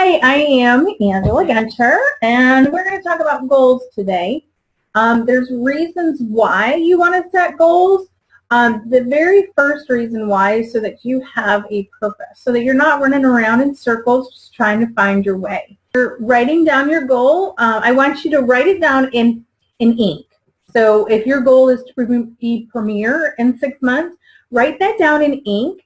Hi, I am Angela Gunter, and we're going to talk about goals today. There's reasons why you want to set goals. The very first reason why is so that you have a purpose, so that you're not running around in circles just trying to find your way. You're writing down your goal. I want you to write it down in ink. So if your goal is to be premier in 6 months, write that down in ink,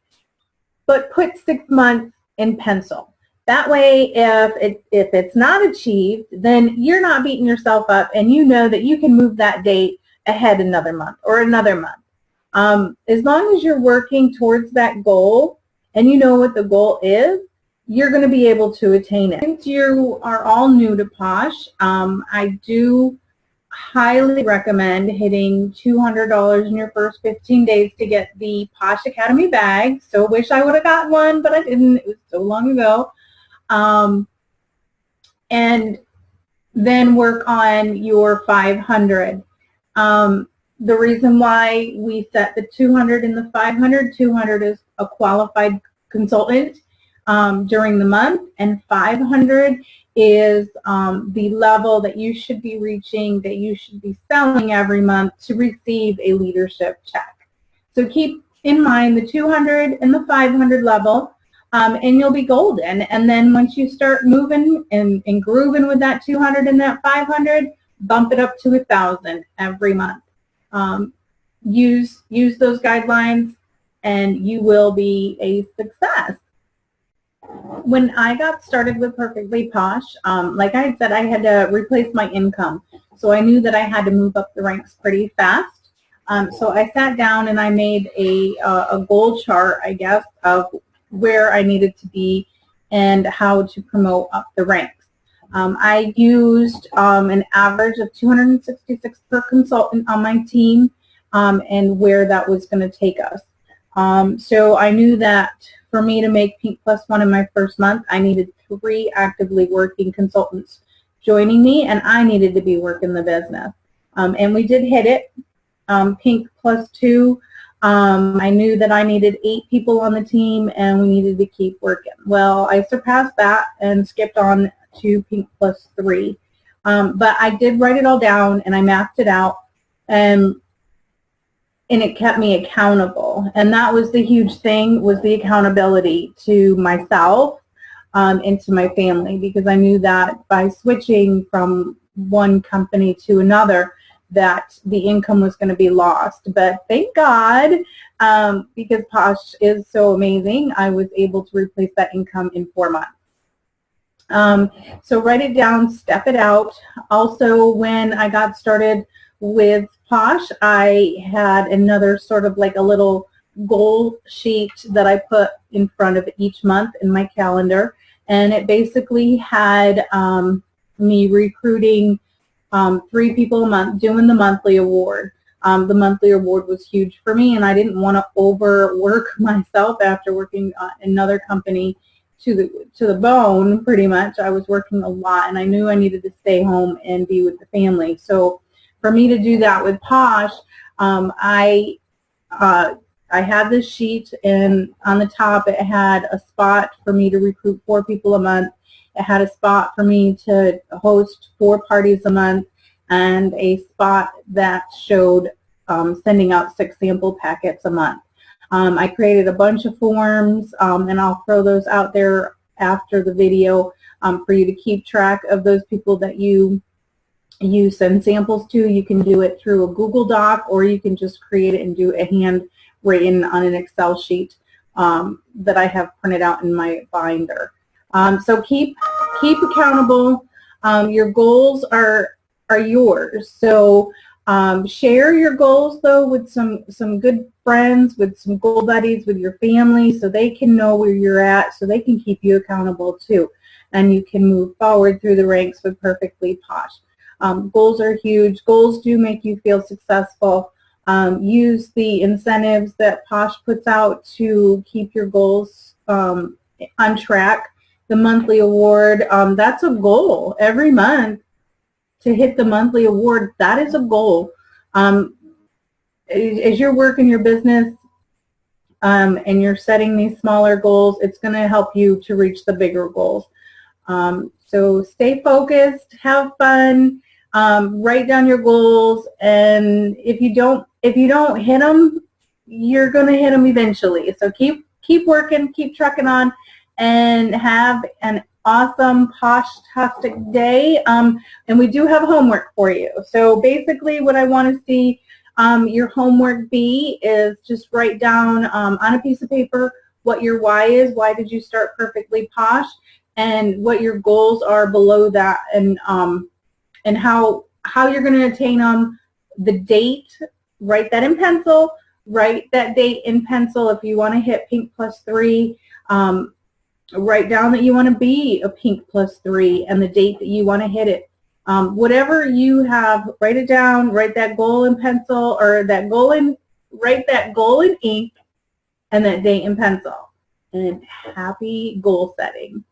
but put 6 months in pencil. That way, if it's not achieved, then you're not beating yourself up, and you know that you can move that date ahead another month or another month. As long as you're working towards that goal and you know what the goal is, you're going to be able to attain it. Since you are all new to Posh, I do highly recommend hitting $200 in your first 15 days to get the Posh Academy bag. So wish I would have got one, but I didn't. It was so long ago. And then work on your 500. The reason why we set the 200 and the 500, 200 is a qualified consultant during the month, and 500 is the level that you should be reaching, that you should be selling every month to receive a leadership check. So keep in mind the 200 and the 500 level, and you'll be golden. And then once you start moving and grooving with that 200 and that 500, bump it up to 1,000 every month. Use those guidelines, and you will be a success. When I got started with Perfectly Posh, like I said, I had to replace my income. So I knew that I had to move up the ranks pretty fast. So I sat down and I made a goal chart, I guess, of where I needed to be and how to promote up the ranks. I used an average of 266 per consultant on my team, and where that was going to take us. So I knew that for me to make Pink +1 in my first month, I needed 3 actively working consultants joining me, and I needed to be working the business. And we did hit it. Pink +2, I knew that I needed 8 people on the team, and we needed to keep working. Well, I surpassed that and skipped on to Pink +3. But I did write it all down, and I mapped it out, and it kept me accountable. And that was the huge thing, was the accountability to myself and to my family, because I knew that by switching from one company to another, that the income was going to be lost. But thank God, because Posh is so amazing, I was able to replace that income in 4 months. So write it down, step it out. Also, when I got started with Posh, I had another sort of like a little goal sheet that I put in front of each month in my calendar, and it basically had me recruiting 3 people a month, doing the monthly award. The monthly award was huge for me, and I didn't want to overwork myself after working another company to the bone, pretty much. I was working a lot, and I knew I needed to stay home and be with the family. So for me to do that with Posh, I had this sheet, and on the top it had a spot for me to recruit 4 people a month. It had a spot for me to host 4 parties a month, and a spot that showed sending out 6 sample packets a month. I created a bunch of forms, and I'll throw those out there after the video for you to keep track of those people that you send samples to. You can do it through a Google Doc, or you can just create it and do a handwritten on an Excel sheet that I have printed out in my binder. So keep accountable. Your goals are yours. So share your goals, though, with some good friends, with some goal buddies, with your family, so they can know where you're at, so they can keep you accountable too, and you can move forward through the ranks with Perfectly Posh. Goals are huge. Goals do make you feel successful. Use the incentives that Posh puts out to keep your goals on track. The monthly award, that's a goal every month. To hit the monthly award, that is a goal. As you're working your business and you're setting these smaller goals, it's going to help you to reach the bigger goals. So stay focused, have fun, write down your goals, and if you don't hit them, you're going to hit them eventually. So keep working, keep trucking on, and have an awesome Posh-tastic day. And we do have homework for you. So basically what I want to see your homework be is just write down on a piece of paper what your why is. Why did you start Perfectly Posh? And what your goals are below that, and how you're going to attain them. The date, write that in pencil. Write that date in pencil. If you want to hit Pink Plus 3, write down that you want to be a Pink Plus 3 and the date that you want to hit it. Whatever you have, write it down. Write that goal in pencil, or write that goal in ink and that date in pencil. And happy goal setting.